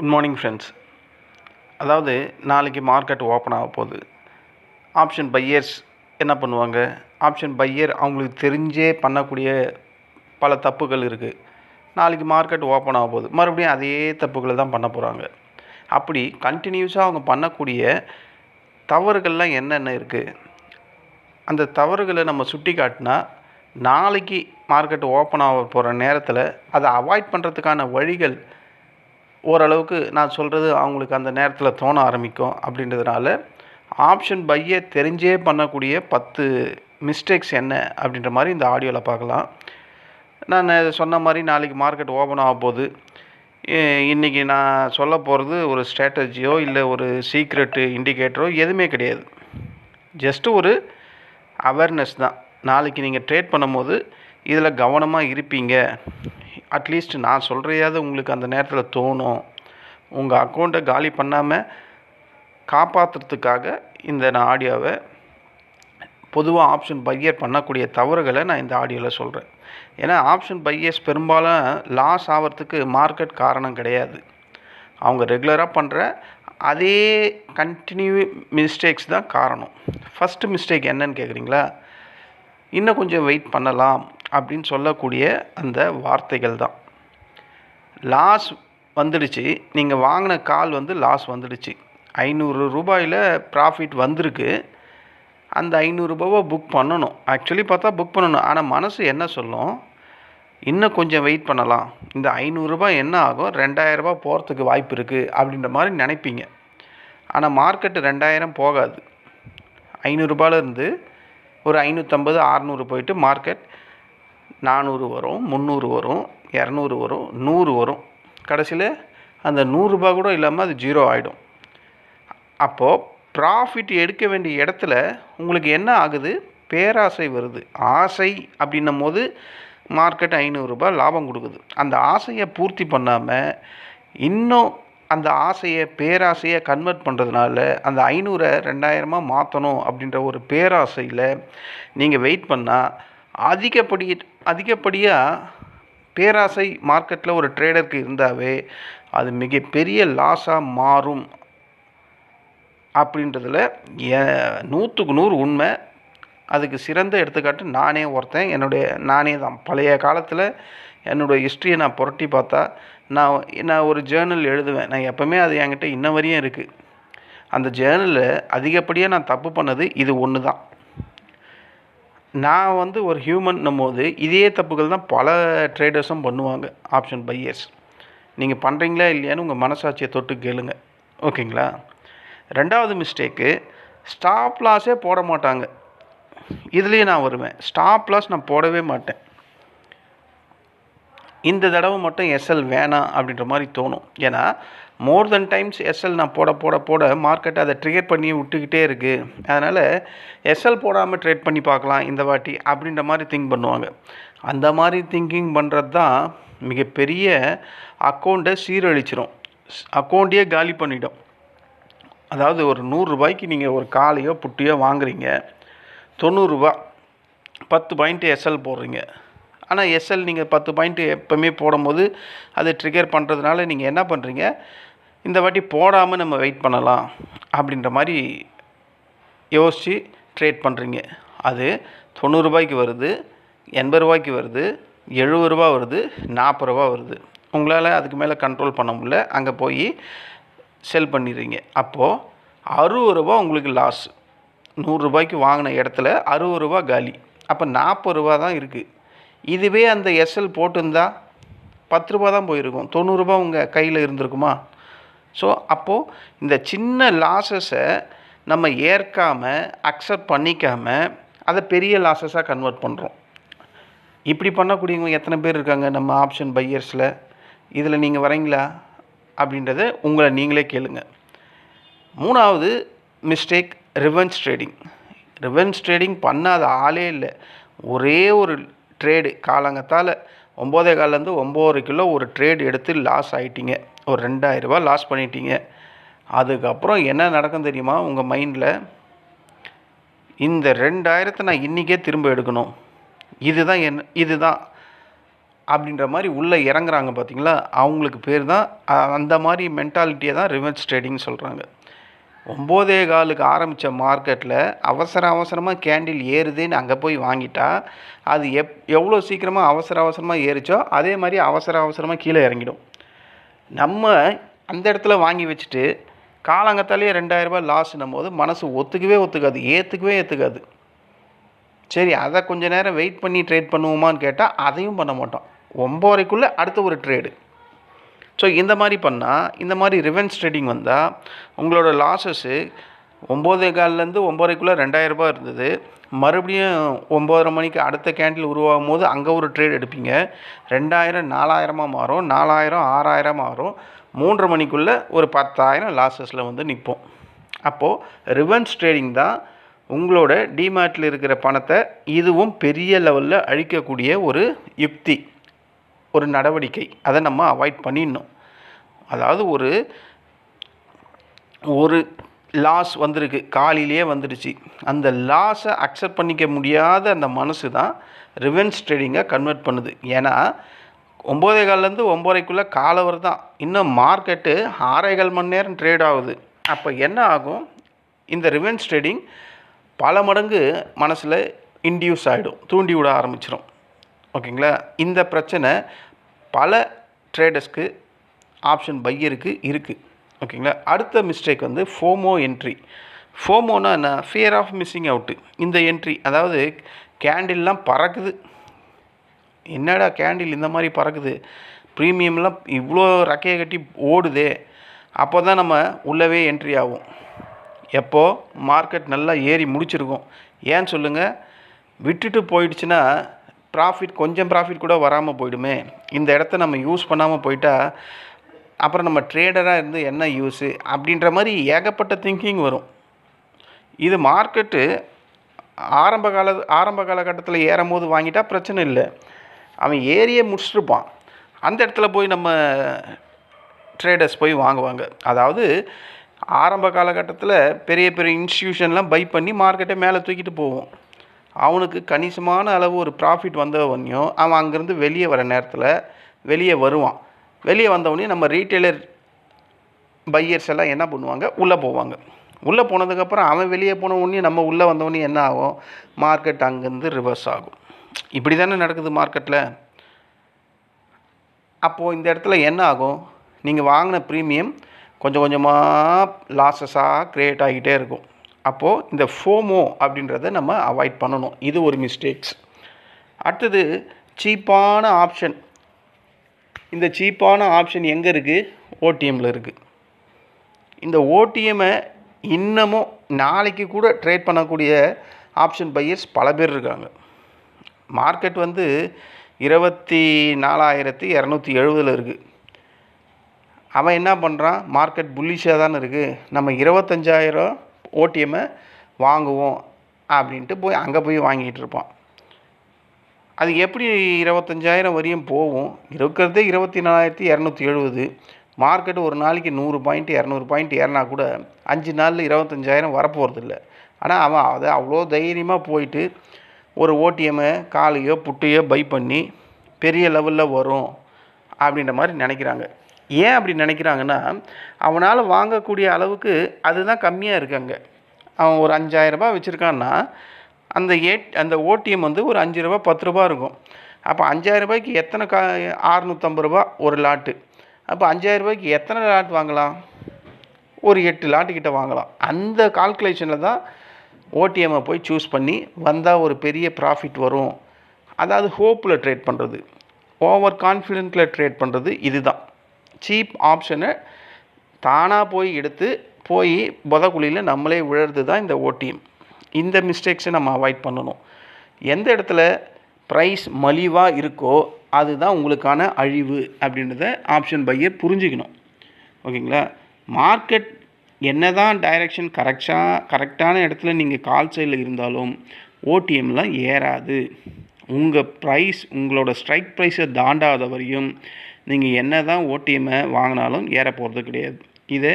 Good morning friends. அதாவது நாளைக்கு market open ஆக போகுது. ஆப்ஷன் பையர்ஸ் என்ன பண்ணுவாங்க? ஆப்ஷன் பையர் அவங்களுக்கு தெரிஞ்சே பண்ணக்கூடிய பல தப்புகள் இருக்குது. நாளைக்கு மார்க்கெட் ஓப்பன் ஆக போகுது, மறுபடியும் அதே தப்புகளை தான் பண்ண போகிறாங்க. அப்படி கண்டினியூஸாக அவங்க பண்ணக்கூடிய தவறுகள்லாம் என்னென்ன இருக்குது, அந்த தவறுகளை நம்ம சுட்டி காட்டினா நாளைக்கு மார்க்கெட் ஓப்பன் ஆக போகிற நேரத்தில் அதை அவாய்ட் பண்ணுறதுக்கான வழிகள் ஓரளவுக்கு நான் சொல்கிறது அவங்களுக்கு அந்த நேரத்தில் தோண ஆரம்பிக்கும். அப்படின்றதுனால ஆப்ஷன் பையை தெரிஞ்சே பண்ணக்கூடிய 10 மிஸ்டேக்ஸ் என்ன அப்படின்ற மாதிரி இந்த ஆடியோவில் பார்க்கலாம். நான் சொன்ன மாதிரி நாளைக்கு மார்க்கெட் ஓப்பன் ஆக போகுது. இன்றைக்கி நான் சொல்ல போகிறது ஒரு ஸ்ட்ராட்டஜியோ இல்லை ஒரு சீக்ரெட்டு இண்டிகேட்டரோ எதுவுமே கிடையாது. ஜஸ்ட்டு ஒரு அவேர்னஸ் தான். நாளைக்கு நீங்கள் ட்ரேட் பண்ணும்போது இதில் கவனமாக இருப்பீங்க, அட்லீஸ்ட் நான் சொல்கிறையாவது உங்களுக்கு அந்த நேரத்தில் தோணும். உங்கள் அக்கௌண்ட்டை காலி பண்ணாமல் காப்பாற்றுறதுக்காக இந்த நான் ஆடியோவை பொதுவாக ஆப்ஷன் பையர் பண்ணக்கூடிய தவறுகளை நான் இந்த ஆடியோவில் சொல்கிறேன். ஏன்னா ஆப்ஷன் பையர்ஸ் பெரும்பாலும் லாஸ் ஆகிறதுக்கு மார்க்கெட் காரணம் கிடையாது. அவங்க ரெகுலராக பண்ணுற அதே கண்டினியூ மிஸ்டேக்ஸ் தான் காரணம். ஃபஸ்ட்டு மிஸ்டேக் என்னன்னு கேட்குறீங்களா? இன்னும் கொஞ்சம் வெயிட் பண்ணலாம் அப்படின்னு சொல்லக்கூடிய அந்த வார்த்தைகள் தான். லாஸ் வந்துடுச்சு, நீங்கள் வாங்கின கால் லாஸ் வந்துடுச்சு. 500 ரூபாயில் ப்ராஃபிட் வந்திருக்கு. அந்த 500 ரூபாவை புக் பண்ணணும். ஆக்சுவலி பார்த்தா புக் பண்ணணும். ஆனால் மனசு என்ன சொல்லும்? இன்னும் கொஞ்சம் வெயிட் பண்ணலாம், இந்த 500 ரூபாய் என்ன ஆகும், 2000 ரூபாய் போகிறதுக்கு வாய்ப்பு இருக்குது அப்படின்ற மாதிரி நினைப்பீங்க. ஆனால் மார்க்கெட்டு 2000 போகாது. 500 ரூபாயிலேருந்து ஒரு 550 600 போயிட்டு மார்க்கெட் 400 வரும், 300 வரும், 200 வரும், 100 வரும். கடைசியில் அந்த 100 ரூபா கூட இல்லாமல் அது ஜீரோ ஆகிடும். அப்போது ப்ராஃபிட் எடுக்க வேண்டிய இடத்துல உங்களுக்கு என்ன ஆகுது? பேராசை வருது. ஆசை அப்படின்னும் போது மார்க்கெட் 500 ரூபாய் லாபம் கொடுக்குது. அந்த ஆசையை பூர்த்தி பண்ணாமல் இன்னும் அந்த ஆசையை பேராசையை கன்வெர்ட் பண்ணுறதுனால அந்த 500 2000 மாற்றணும் அப்படின்ற ஒரு பேராசையில் நீங்கள் வெயிட் பண்ணால் அதிகப்படியாக பேராசை மார்க்கெட்டில் ஒரு ட்ரேடருக்கு இருந்தாவே அது மிகப்பெரிய லாஸாக மாறும் அப்படின்றதுல 100க்கு 100 உண்மை. அதுக்கு சிறந்த எடுத்துக்காட்டு நானே ஒருத்தன். நானே தான் பழைய காலத்தில் என்னோடய ஹிஸ்ட்ரியை நான் புரட்டி பார்த்தா நான் ஒரு ஜேர்னல் எழுதுவேன். நான் எப்போவுமே அது என்கிட்ட இன்ன வரையும் இருக்குது. அந்த ஜேர்னலில் அதிகப்படியாக நான் தப்பு பண்ணது இது ஒன்று தான். நான் ஒரு ஹியூமன்னும் போது இதே தப்புகள் தான் பல ட்ரேடர்ஸும் பண்ணுவாங்க, ஆப்ஷன் பையர்ஸ். நீங்கள் பண்ணுறீங்களா இல்லையான்னு உங்கள் மனசாட்சியை தொட்டு கேளுங்க, ஓகேங்களா? ரெண்டாவது மிஸ்டேக்கு, ஸ்டாப் லாஸே போட மாட்டாங்க. இதுலேயே நான் வருவேன். ஸ்டாப் லாஸ் நான் போடவே மாட்டேன். இந்த தடவை மட்டும் எஸ்எல் வேணாம் அப்படின்ற மாதிரி தோணும். ஏன்னா மோர் தென் டைம்ஸ் எஸ்எல் நான் போட மார்க்கெட் அதை ட்ரிகர் பண்ணி விட்டுக்கிட்டே இருக்குது. அதனால் எஸ்எல் போடாமல் ட்ரேட் பண்ணி பார்க்கலாம் இந்த வாட்டி அப்படின்ற மாதிரி திங்க் பண்ணுவாங்க. அந்த மாதிரி திங்கிங் பண்ணுறது தான் மிகப்பெரிய அக்கௌண்ட்டை சீரழிச்சிடும், அக்கௌண்ட்டையே காலி பண்ணிடும். அதாவது ஒரு 100 ரூபாய்க்கு நீங்கள் ஒரு காலையோ புட்டியோ வாங்குறீங்க, 90 ரூபா 10 பாயிண்ட் எஸ்எல் போடுறீங்க. ஆனால் எஸ்எல் நீங்கள் 10 பாயிண்ட் எப்போவுமே போடும்போது அதை ட்ரிகர் பண்ணுறதுனால நீங்கள் என்ன பண்ணுறீங்க? இந்த வாட்டி போடாமல் நம்ம வெயிட் பண்ணலாம் அப்படின்ற மாதிரி யோசித்து ட்ரேட் பண்ணுறீங்க. அது 90 ரூபாய்க்கு வருது, 80 ரூபாய்க்கு வருது, 70 ரூபா வருது, 40 ரூபா வருது. உங்களால் அதுக்கு மேலே கண்ட்ரோல் பண்ண முடியல, அங்கே போய் செல் பண்ணிடுறீங்க. அப்போது 60 ரூபா உங்களுக்கு லாஸ். 100 ரூபாய்க்கு வாங்கின இடத்துல 60 ரூபா காலி. அப்போ 40 ரூபா தான் இருக்குது. இதுவே அந்த எஸ்எல் போட்டிருந்தா 10 ரூபா தான் போயிருக்கும், 90 ரூபா உங்கள் கையில் இருந்திருக்குமா? ஸோ அப்போது இந்த சின்ன லாஸஸை நம்ம ஏற்காமல் அக்செப்ட் பண்ணிக்காமல் அதை பெரிய லாஸஸாக கன்வெர்ட் பண்ணுறோம். இப்படி பண்ணக்கூடியவங்க எத்தனை பேர் இருக்காங்க நம்ம ஆப்ஷன் பையர்ஸில்? இதில் நீங்கள் வரீங்களா அப்படின்றத உங்களை நீங்களே கேளுங்க. மூணாவது mistake, revenge trading. Revenge trading பண்ணாத ஆளே இல்லை. ஒரே ஒரு ட்ரேடு காலங்கத்தால் 9:15 9:30 ஒரு ட்ரேடு எடுத்து லாஸ் ஆகிட்டீங்க. ஒரு 2000 ரூபா லாஸ் பண்ணிட்டீங்க. அதுக்கப்புறம் என்ன நடக்கும் தெரியுமா? உங்கள் மைண்டில் இந்த 2000 நான் இன்றைக்கே திரும்ப எடுக்கணும், இதுதான் அப்படின்ற மாதிரி உள்ளே இறங்குறாங்க பார்த்தீங்களா, அவங்களுக்கு பேர் தான் அந்த மாதிரி மென்டாலிட்டியை தான் ரிவர்ஸ் ட்ரேடிங் சொல்கிறாங்க. 9:15க்கு ஆரம்பித்த மார்க்கெட்டில் அவசரமாக கேண்டில் ஏறுதுன்னு அங்கே போய் வாங்கிட்டா அது எவ்வளோ சீக்கிரமாக அவசரமாக ஏறிச்சோ அதே மாதிரி அவசரமாக கீழே இறங்கிடும். நம்ம அந்த இடத்துல வாங்கி வச்சுட்டு காலங்கத்தாலேயே 2000 ரூபாய் லாஸ்ன்னும் போது மனசு ஒத்துக்காது, ஏற்றுக்காது. சரி, அதை கொஞ்சம் நேரம் வெயிட் பண்ணி ட்ரேட் பண்ணுவோமான்னு கேட்டால் அதையும் பண்ண மாட்டோம். 9:30க்குள்ளே அடுத்த ஒரு ட்ரேடு. ஸோ இந்த மாதிரி பண்ணால், இந்த மாதிரி ரிவென்ஸ் ட்ரேடிங் வந்தால் உங்களோட லாஸஸ்ஸு 9:15லேருந்து 9:30க்குள்ளே 2000 ரூபாய் இருந்தது. மறுபடியும் 9:30 மணிக்கு அடுத்த கேண்டில் உருவாகும் போது அங்கே ஒரு ட்ரேட் எடுப்பீங்க. 2000 4000மாக மாறும், 4000 6000 மாறும். 3:30 மணிக்குள்ளே ஒரு 10,000 லாஸஸில் வந்து நிற்போம். அப்போது ரிவென்ஸ் ட்ரேடிங் தான் உங்களோட டிமேட்டில் இருக்கிற பணத்தை இதுவும் பெரிய லெவலில் அழிக்கக்கூடிய ஒரு யுக்தி, ஒரு நடவடிக்கை. அதை நம்ம அவாய்ட் பண்ணிடணும். அதாவது ஒரு லாஸ் வந்திருக்கு, காலையிலேயே வந்துடுச்சு. அந்த லாஸை அக்செப்ட் பண்ணிக்க முடியாத அந்த மனசு தான் ரிவென்ஸ் ட்ரேடிங்கை கன்வெர்ட் பண்ணுது. ஏன்னா 9:15லேருந்து 9:30க்குள்ளே காலவர் தான், இன்னும் மார்க்கெட்டு 6.25 மணி நேரம் ட்ரேட் ஆகுது. அப்போ என்ன ஆகும், இந்த ரிவென்ஸ் ட்ரேடிங் பல மடங்கு மனசில் இன்டியூஸ் ஆகிடும், தூண்டி விட ஆரம்பிச்சிடும். ஓகேங்களா? இந்த பிரச்சனை பல ட்ரேடர்ஸ்க்கு, ஆப்ஷன் பையருக்கு இருக்குது. ஓகேங்களா? அடுத்த மிஸ்டேக் வந்து ஃபோமோ என்ட்ரி. ஃபோமோனா என்ன? Fear of missing out. இந்த என்ட்ரி, அதாவது கேண்டில்லாம் பறக்குது, என்னடா கேண்டில் இந்த மாதிரி பறக்குது, ப்ரீமியம்லாம் இவ்வளோ ரெக்கையை கட்டி ஓடுதே, அப்போ தான் நம்ம உள்ளவே என்ட்ரி ஆகும். எப்போது மார்க்கெட் நல்லா ஏறி முடிச்சிருக்கும். ஏன்னு சொல்லுங்கள், விட்டுட்டு போயிடுச்சுன்னா கொஞ்சம் ப்ராஃபிட் கூட வராமல் போயிடுமே. இந்த இடத்த நம்ம யூஸ் பண்ணாமல் போயிட்டா அப்புறம் நம்ம ட்ரேடராக இருந்து என்ன யூஸு அப்படின்ற மாதிரி ஏகப்பட்ட திங்கிங் வரும். இது மார்க்கெட்டு ஆரம்ப காலகட்டத்தில் ஏறும் போது வாங்கிட்டா பிரச்சனை இல்லை, அவன் ஏரியே முடிச்சிருப்பான். அந்த இடத்துல போய் நம்ம ட்ரேடர்ஸ் போய் வாங்குவாங்க. அதாவது ஆரம்ப காலகட்டத்தில் பெரிய இன்ஸ்டியூஷன்லாம் பை பண்ணி மார்க்கெட்டை மேலே தூக்கிட்டு போவோம். அவனுக்கு கணிசமான அளவு ஒரு ப்ராஃபிட் வந்தவனையும் அவன் அங்கேருந்து வெளியே வர நேரத்தில் வெளியே வருவான். வெளியே வந்தவனையும் நம்ம ரீட்டெய்லர் பையர்ஸ் எல்லாம் என்ன பண்ணுவாங்க, உள்ளே போவாங்க. உள்ளே போனதுக்கப்புறம் அவன் வெளியே போன உடனே நம்ம உள்ளே வந்தவொடனே என்ன ஆகும், மார்க்கெட் அங்கேருந்து ரிவர்ஸ் ஆகும். இப்படி தானே நடக்குது மார்க்கெட்டில். அப்போது இந்த இடத்துல என்ன ஆகும், நீங்கள் வாங்கின ப்ரீமியம் கொஞ்சம் கொஞ்சமாக லாஸஸாக க்ரியேட் ஆகிட்டே இருக்கும். அப்போது இந்த ஃபோமோ அப்படின்றத நம்ம அவாய்ட் பண்ணணும். இது ஒரு மிஸ்டேக்ஸ். அடுத்தது சீப்பான ஆப்ஷன். இந்த சீப்பான ஆப்ஷன் எங்கே இருக்குது? ஓடிஎம்மில் இருக்குது. இந்த ஓடிஎம்மை இன்னமும் நாளைக்கு கூட ட்ரேட் பண்ணக்கூடிய ஆப்ஷன் பையர்ஸ் பல பேர் இருக்காங்க. மார்க்கெட் வந்து 24,270 இருக்குது. அவன் என்ன பண்ணுறான், மார்க்கெட் புல்லிஷாக தானே இருக்குது, நம்ம 25,000 ஓடிஎம்மை வாங்குவோம் அப்படின்ட்டு போய் அங்கே போய் வாங்கிட்டு இருப்பான். அது எப்படி 25,000 வரையும் போகும்? இருக்கிறதே 24,270. மார்க்கெட்டு ஒரு நாளைக்கு 100 பாயிண்ட் 200 பாயிண்ட் ஏறினா கூட 5 நாளில் 25,000 வரப்போகிறதில்ல. ஆனால் அவன் அதை அவ்வளோ தைரியமாக போயிட்டு ஒரு ஓடிஎம்மை காலையோ புட்டையோ பை பண்ணி பெரிய லெவலில் வரும் அப்படின்ற மாதிரி நினைக்கிறாங்க. ஏன் அப்படி நினைக்கிறாங்கன்னா, அவனால் வாங்கக்கூடிய அளவுக்கு அதுதான் கம்மியாக இருக்காங்க. அவன் ஒரு 5,000 ரூபாய் வச்சுருக்கான்னா அந்த ஓடிஎம் வந்து ஒரு 5 ரூபா 10 ரூபா இருக்கும். அப்போ 5,000 ரூபாய்க்கு எத்தனை 650 ரூபா ஒரு லாட்டு. அப்போ 5,000 ரூபாய்க்கு எத்தனை லாட் வாங்கலாம்? ஒரு 8 லாட்டுக்கிட்ட வாங்கலாம். அந்த கால்குலேஷனில் தான் ஓடிஎம்மை போய் சூஸ் பண்ணி வந்தால் ஒரு பெரிய ப்ராஃபிட் வரும். அதாவது ஹோப்பில் ட்ரேட் பண்ணுறது, ஓவர் கான்ஃபிடென்ட்டில் ட்ரேட் பண்ணுறது. இதுதான் சீப் ஆப்ஷனை தானாக போய் எடுத்து போய் புதக்குழியில் நம்மளே விழுறது தான் இந்த ஓடிஎம். இந்த மிஸ்டேக்ஸை நம்ம அவாய்ட் பண்ணணும். எந்த இடத்துல ப்ரைஸ் மலிவாக இருக்கோ அதுதான் உங்களுக்கான அழிவு அப்படின்றத ஆப்ஷன் பையர் புரிஞ்சுக்கணும். ஓகேங்களா? மார்க்கெட் என்ன தான் டைரெக்ஷன் கரெக்டான இடத்துல நீங்கள் கால் சைடில் இருந்தாலும் ஓடிஎம்லாம் ஏறாது. உங்கள் ப்ரைஸ் உங்களோட ஸ்ட்ரைக் ப்ரைஸை தாண்டாத வரையும் நீங்கள் என்ன தான் ஓடிஎம்மை வாங்கினாலும் ஏற போகிறது கிடையாது. இதை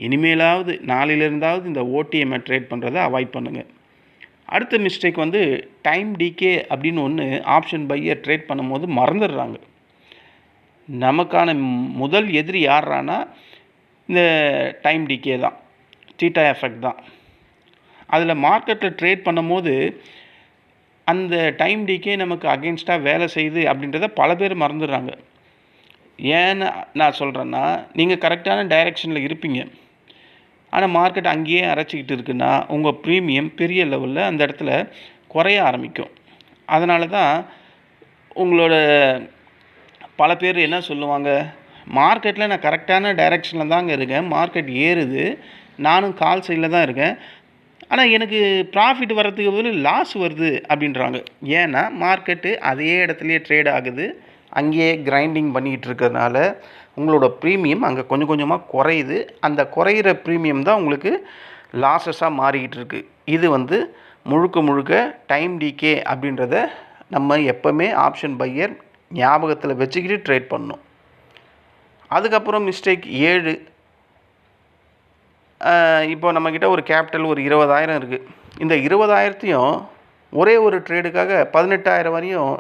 இனிமேலாவது நாளையிலிருந்தாவது இந்த ஓடிஎம்மை ட்ரேட் பண்ணுறதை அவாய்ட் பண்ணுங்கள். அடுத்த மிஸ்டேக் வந்து டைம் டிகே அப்படின்னு ஒன்று ஆப்ஷன் பையர் ட்ரேட் பண்ணும்போது மறந்துடுறாங்க. நமக்கான முதல் எதிரி யார்றானா இந்த டைம் டிகே தான், தீட்டா எஃபெக்ட் தான். அதில் மார்க்கெட்டில் ட்ரேட் பண்ணும்போது அந்த டைம் டிகே நமக்கு அகெயின்ஸ்டாக வேலை செய்யுது அப்படின்றத பல பேர் மறந்துடுறாங்க. ஏன்னு நான் சொல்கிறேன்னா, நீங்கள் கரெக்டான டைரெக்ஷனில் இருப்பீங்க, ஆனால் மார்க்கெட் அங்கேயே அரைச்சிக்கிட்டு இருக்குன்னா உங்கள் ப்ரீமியம் பெரிய லெவலில் அந்த இடத்துல குறைய ஆரம்பிக்கும். அதனால தான் உங்களோட பல பேர் என்ன சொல்லுவாங்க, மார்க்கெட்டில் நான் கரெக்டான டைரெக்ஷனில் தாங்க இருக்கேன், மார்க்கெட் ஏறுது, நானும் கால் சைடில் தான் இருக்கேன், ஆனால் எனக்கு ப்ராஃபிட் வர்றதுக்கு பதில் லாஸ் வருது அப்படின்றாங்க. ஏன்னா மார்க்கெட்டு அதே இடத்துலையே ட்ரேட் ஆகுது, அங்கேயே கிரைண்டிங் பண்ணிக்கிட்டு இருக்கிறதுனால உங்களோட ப்ரீமியம் அங்கே கொஞ்சம் கொஞ்சமாக குறையுது. அந்த குறையிற ப்ரீமியம் தான் உங்களுக்கு லாஸஸாக மாறிக்கிட்டு இருக்குது. இது முழுக்க முழுக்க டைம் டிகே அப்படின்றத நம்ம எப்போவுமே ஆப்ஷன் பையர் ஞாபகத்தில் வச்சுக்கிட்டு ட்ரேட் பண்ணணும். அதுக்கப்புறம் மிஸ்டேக் 7, இப்போ நம்மக்கிட்ட ஒரு கேபிட்டல் ஒரு 20,000 இருக்குது. இந்த 20,000த்தையும் ஒரே ஒரு ட்ரேடுக்காக 18,000 வரையும்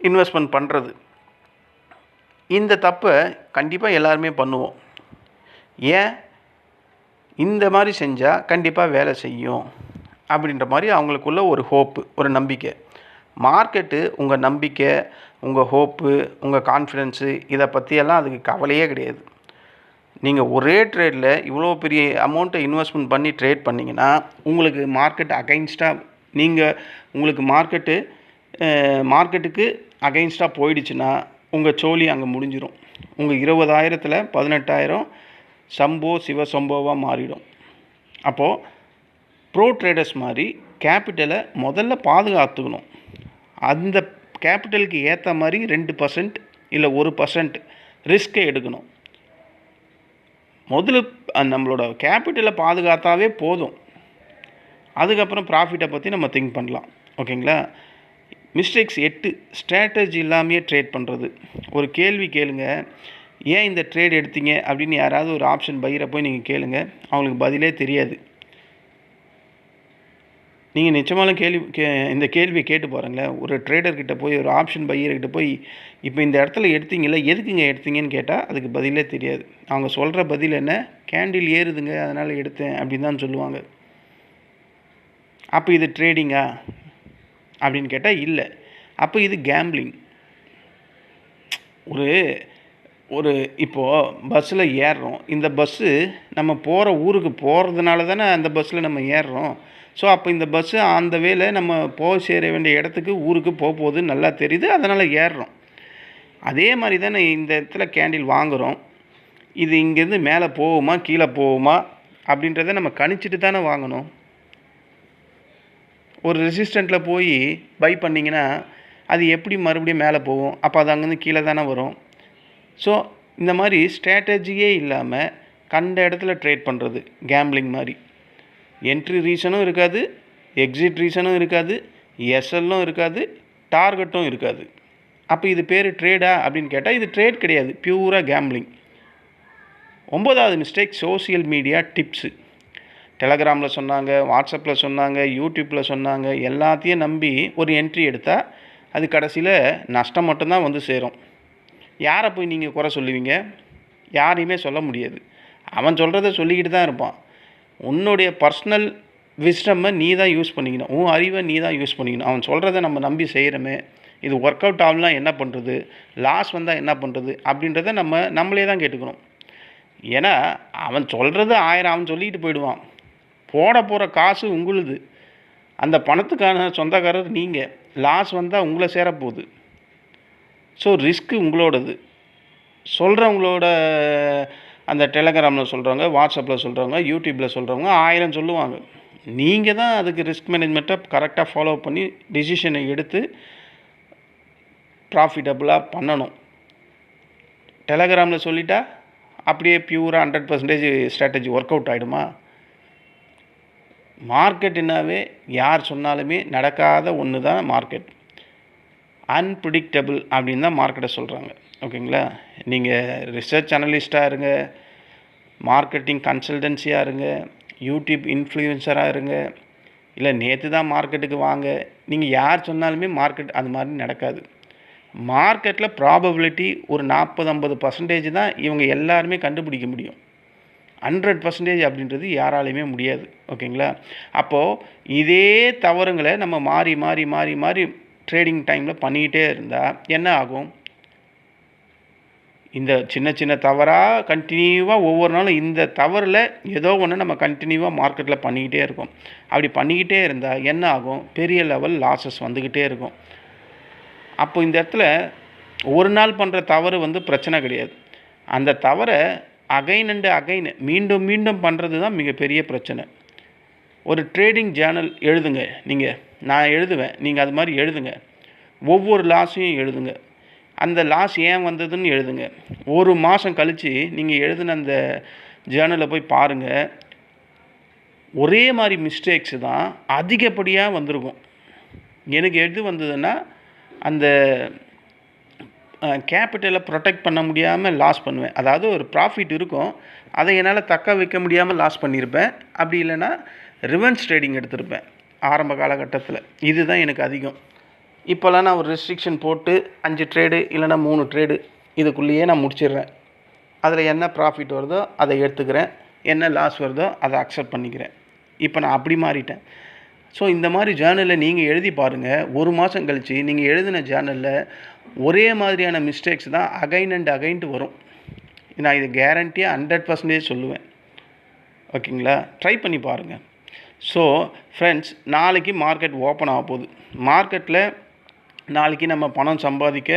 இன்வெஸ்ட்மெண்ட் பண்ணுறது. இந்த தப்பை கண்டிப்பாக எல்லாருமே பண்ணுவோம். ஏன் இந்த மாதிரி செஞ்சால் கண்டிப்பாக வேலை செய்யும் அப்படின்ற மாதிரி அவங்களுக்குள்ள ஒரு ஹோப்பு, ஒரு நம்பிக்கை. மார்க்கெட்டு உங்கள் நம்பிக்கை, உங்கள் ஹோப்பு, உங்கள் கான்ஃபிடென்ஸு இதை பற்றியெல்லாம் அதுக்கு கவலையே கிடையாது. நீங்கள் ஒரே ட்ரேடில் இவ்வளோ பெரிய அமௌண்ட்டை இன்வெஸ்ட்மெண்ட் பண்ணி ட்ரேட் பண்ணிங்கன்னா உங்களுக்கு மார்க்கெட் அகைன்ஸ்டாக உங்களுக்கு மார்க்கெட்டுக்கு அகைன்ஸ்டாக போயிடுச்சுன்னா உங்கள் சோழி அங்கே முடிஞ்சிடும். உங்கள் 20,000த்தில் 18,000 சம்போ சிவசம்போவாக மாறிடும். அப்போது ப்ரோ ட்ரேடர்ஸ் மாதிரி கேபிட்டலை முதல்ல பாதுகாத்துக்கணும். அந்த கேபிட்டலுக்கு ஏற்ற மாதிரி 2% இல்லை 1% ரிஸ்க்கை எடுக்கணும். முதல்ல நம்மளோட கேபிட்டலை பாதுகாத்தாவே போதும். அதுக்கப்புறம் ப்ராஃபிட்டை பற்றி நம்ம திங்க் பண்ணலாம். ஓகேங்களா? மிஸ்டேக்ஸ் 8, ஸ்ட்ராட்டஜி இல்லாமையே ட்ரேட் பண்ணுறது. ஒரு கேள்வி கேளுங்க, ஏன் இந்த ட்ரேட் எடுத்தீங்க அப்படின்னு யாராவது ஒரு ஆப்ஷன் பையரை போய் நீங்கள் கேளுங்க, அவங்களுக்கு பதிலே தெரியாது. நீங்கள் நிச்சயமாலும் இந்த கேள்வியை கேட்டு பாருங்களேன். ஒரு ட்ரேடர்கிட்ட போய், ஒரு ஆப்ஷன் பையர்கிட்ட போய், இப்போ இந்த இடத்துல எடுத்தீங்களா, எதுக்குங்க எடுத்தீங்கன்னு கேட்டால் அதுக்கு பதிலே தெரியாது. அவங்க சொல்கிற பதில் என்ன, கேண்டில் ஏறுதுங்க அதனால் எடுத்தேன் அப்படின்னு தான் சொல்லுவாங்க. அப்போ இது ட்ரேடிங்கா அப்படின்னு கேட்டால் இல்லை. அப்போ இது கேம்பிளிங். ஒரு இப்போது பஸ்ஸில் ஏறுறோம், இந்த பஸ்ஸு நம்ம போகிற ஊருக்கு போகிறதுனால தானே அந்த பஸ்ஸில் நம்ம ஏறுறோம். ஸோ அப்போ இந்த பஸ்ஸு அந்த வேலை நம்ம போய் சேர வேண்டிய இடத்துக்கு ஊருக்கு போகுதுன்னு நல்லா தெரியுது, அதனால் ஏறுறோம். அதே மாதிரி தான் இந்த இடத்துல கேண்டில் வாங்குகிறோம். இது இங்கேருந்து மேலே போகுமா கீழே போகுமா அப்படின்றத நம்ம கணிச்சிட்டு தானே வாங்கணும். ஒரு ரெசிஸ்டண்ட்டில் போய் பை பண்ணிங்கன்னா அது எப்படி மறுபடியும் மேலே போகும், அப்போ அது அங்கேருந்து கீழே தானே வரும். ஸோ இந்த மாதிரி ஸ்ட்ராட்டஜியே இல்லாமல் கண்ட இடத்துல ட்ரேட் பண்ணுறது கேம்பிளிங் மாதிரி. என்ட்ரி ரீசனும் இருக்காது, எக்ஸிட் ரீசனும் இருக்காது, எஸ்எல்லும் இருக்காது, டார்கெட்டும் இருக்காது. அப்போ இது பேர் ட்ரேடா அப்படின்னு கேட்டால் இது ட்ரேட் கிடையாது, பியூராக கேம்பிளிங். 9வது மிஸ்டேக், சோசியல் மீடியா டிப்ஸு. டெலகிராமில் சொன்னாங்க, வாட்ஸ்அப்பில் சொன்னாங்க, யூடியூப்பில் சொன்னாங்க, எல்லாத்தையும் நம்பி ஒரு என்ட்ரி எடுத்தால் அது கடைசியில் நஷ்டம் மட்டும்தான் சேரும். யாரை போய் நீங்கள் குறை சொல்லுவீங்க? யாரையுமே சொல்ல முடியாது. அவன் சொல்கிறத சொல்லிக்கிட்டு தான் இருப்பான். உன்னுடைய பர்சனல் விஸ்டம்மை நீ தான் யூஸ் பண்ணிக்கணும், உன் அறிவை நீ தான் யூஸ் பண்ணிக்கணும். அவன் சொல்கிறத நம்ம நம்பி செய்கிறோமே, இது ஒர்க் அவுட் ஆகலாம் என்ன பண்ணுறது, லாஸ் வந்தால் என்ன பண்ணுறது அப்படின்றத நம்மளே தான் கேட்டுக்கணும். ஏன்னா அவன் சொல்கிறது 1000 அவன் சொல்லிக்கிட்டு போயிடுவான். போட போகிற காசு உங்களுது, அந்த பணத்துக்கான சொந்தக்காரர் நீங்கள். லாஸ் வந்தால் உங்களை சேரப்போகுது. ஸோ ரிஸ்க்கு உங்களோடது. சொல்கிறவங்களோட அந்த டெலகிராமில் சொல்கிறவங்க, வாட்ஸ்அப்பில் சொல்கிறவங்க, யூடியூப்பில் சொல்கிறவங்க 1000 சொல்லுவாங்க. நீங்கள் தான் அதுக்கு ரிஸ்க் மேனேஜ்மெண்ட்டை கரெக்டாக ஃபாலோ பண்ணி டிசிஷனை எடுத்து ப்ராஃபிட்டபுளாக பண்ணணும். டெலகிராமில் சொல்லிட்டா அப்படியே பியூராக 100% ஸ்ட்ராட்டஜி ஒர்க் அவுட் ஆகிடுமா? மார்க்கெட்டுனாவே யார் சொன்னாலுமே நடக்காத ஒன்று தான் மார்க்கெட். அன்பிரிடிக்டபிள் அப்படின்னு தான் மார்க்கெட்டை சொல்கிறாங்க. ஓகேங்களா? நீங்கள் ரிசர்ச் அனலிஸ்ட்டாக இருங்க, மார்க்கெட்டிங் கன்சல்டன்சியாக இருங்க, யூடியூப் இன்ஃப்ளூயன்சராக இருங்க, இல்லை நேற்று தான் மார்க்கெட்டுக்கு வாங்க, நீங்கள் யார் சொன்னாலுமே மார்க்கெட் அது மாதிரி நடக்காது. மார்க்கெட்டில் ப்ராபபிலிட்டி ஒரு 40-50% தான் இவங்க எல்லாருமே கண்டுபிடிக்க முடியும். 100% அப்படின்றது யாராலையுமே முடியாது. ஓகேங்களா? அப்போது இதே தவறுங்களை நம்ம மாறி மாறி மாறி மாறி ட்ரேடிங் டைமில் பண்ணிக்கிட்டே இருந்தால் என்ன ஆகும்? இந்த சின்ன சின்ன தவறாக கண்டினியூவாக ஒவ்வொரு நாளும் இந்த தவறில் ஏதோ ஒன்று நம்ம கண்டினியூவாக மார்க்கெட்டில் பண்ணிக்கிட்டே இருக்கோம். அப்படி பண்ணிக்கிட்டே இருந்தால் என்ன ஆகும்? பெரிய லெவல் லாஸஸ் வந்துக்கிட்டே இருக்கும். அப்போ இந்த இடத்துல ஒரு நாள் பண்ணுற தவறு பிரச்சனை கிடையாது. அந்த தவறை அகைன் அண்ட் அகைன் மீண்டும் மீண்டும் பண்ணுறது தான் மிகப்பெரிய பிரச்சனை. ஒரு ட்ரேடிங் ஜேர்னல் எழுதுங்க. நான் எழுதுவேன், நீங்கள் அது மாதிரி எழுதுங்க. ஒவ்வொரு லாஸையும் எழுதுங்க. அந்த லாஸ் ஏன் வந்ததுன்னு எழுதுங்க. ஒரு மாதம் கழித்து நீங்கள் எழுதின அந்த ஜேர்னலை போய் பாருங்கள். ஒரே மாதிரி மிஸ்டேக்ஸு தான் அதிகப்படியாக வந்திருக்கும். எனக்கு எது வந்ததுன்னா, அந்த கேபிட்டலை ப்ரொடெக்ட் பண்ண முடியாமல் லாஸ் பண்ணுவேன். அதாவது ஒரு ப்ராஃபிட் இருக்கும், அதை என்னால் தக்க வைக்க முடியாமல் லாஸ் பண்ணியிருப்பேன். அப்படி இல்லைன்னா ரிவென்ஸ் ட்ரேடிங் எடுத்திருப்பேன் ஆரம்ப காலகட்டத்தில். இதுதான் எனக்கு அதிகம். இப்போலாம் நான் ஒரு ரெஸ்ட்ரிக்ஷன் போட்டு 5 ட்ரேடு இல்லைனா 3 ட்ரேடு இதுக்குள்ளேயே நான் முடிச்சிடுறேன். அதில் என்ன ப்ராஃபிட் வருதோ அதை எடுத்துக்கிறேன், என்ன லாஸ் வருதோ அதை அக்செப்ட் பண்ணிக்கிறேன். இப்போ நான் அப்படி மாறிட்டேன். ஸோ இந்த மாதிரி ஜேர்னலில் நீங்கள் எழுதி பாருங்கள். ஒரு மாதம் கழித்து நீங்கள் எழுதின ஜேர்னலில் ஒரே மாதிரியான மிஸ்டேக்ஸ் தான் அகைன் அண்ட் அகைன்ட்டு வரும். நான் இது கேரண்டியாக 100% சொல்லுவேன். ஓகேங்களா? ட்ரை பண்ணி பாருங்கள். ஸோ ஃப்ரெண்ட்ஸ், நாளைக்கு மார்க்கெட் ஓப்பன் ஆக போகுது. மார்க்கெட்டில் நாளைக்கு நம்ம பணம் சம்பாதிக்க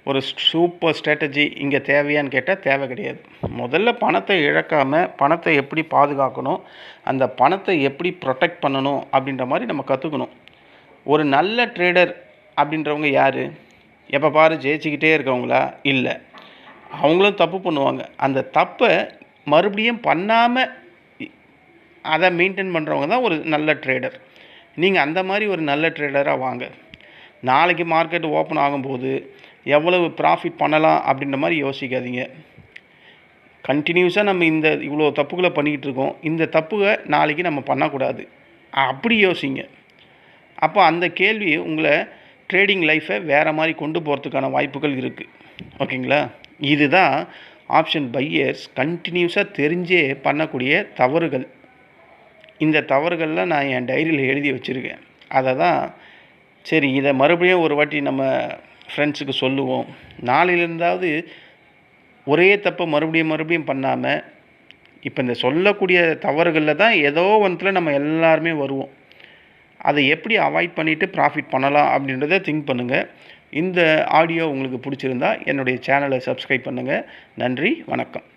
ஒரு சூப்பர் ஸ்ட்ராட்டஜி இங்கே தேவையான்னு கேட்டால் தேவை கிடையாது. முதல்ல பணத்தை இழக்காமல் பணத்தை எப்படி பாதுகாக்கணும், அந்த பணத்தை எப்படி ப்ரொடெக்ட் பண்ணணும் அப்படின்ற மாதிரி நம்ம கற்றுக்கணும். ஒரு நல்ல ட்ரேடர் அப்படின்றவங்க யார்? எப்போ பாரு ஜெயிச்சிக்கிட்டே இருக்கவங்களா? இல்லை, அவங்களும் தப்பு பண்ணுவாங்க. அந்த தப்பை மறுபடியும் பண்ணாமல் அதை மெயின்டைன் பண்ணுறவங்க தான் ஒரு நல்ல ட்ரேடர். நீங்கள் அந்த மாதிரி ஒரு நல்ல ட்ரேடராக வாங்க. நாளைக்கு மார்க்கெட் ஓப்பன் ஆகும்போது எவ்வளவு ப்ராஃபிட் பண்ணலாம் அப்படின்ற மாதிரி யோசிக்காதீங்க. கண்டினியூஸாக நம்ம இவ்வளோ தப்புகளை பண்ணிக்கிட்டு இருக்கோம், இந்த தப்புகளை நாளைக்கு நம்ம பண்ணக்கூடாது அப்படி யோசிங்க. அப்போ அந்த கேள்வி உங்களை ட்ரேடிங் லைஃப்பை வேறு மாதிரி கொண்டு போகிறதுக்கான வாய்ப்புகள் இருக்குது. ஓகேங்களா? இதுதான் ஆப்ஷன் பையர்ஸ் கண்டினியூஸாக தெரிஞ்சே பண்ணக்கூடிய தவறுகள். இந்த தவறுகள்லாம் நான் என் டைரியில் எழுதி வச்சுருக்கேன். அதை தான் சரி, இதை மறுபடியும் ஒரு வாட்டி நம்ம ஃப்ரெண்ட்ஸுக்கு சொல்லுவோம். நாளையிலேருந்தாவது ஒரே தப்பை மறுபடியும் பண்ணாமல், இப்போ இந்த சொல்லக்கூடிய தவறுகளில் தான் ஏதோ ஒன்றில் நம்ம எல்லாருமே வருவோம். அதை எப்படி அவாய்ட் பண்ணிவிட்டு ப்ராஃபிட் பண்ணலாம் அப்படின்றத திங்க் பண்ணுங்கள். இந்த ஆடியோ உங்களுக்கு பிடிச்சிருந்தா என்னுடைய சேனலை சப்ஸ்கிரைப் பண்ணுங்கள். நன்றி, வணக்கம்.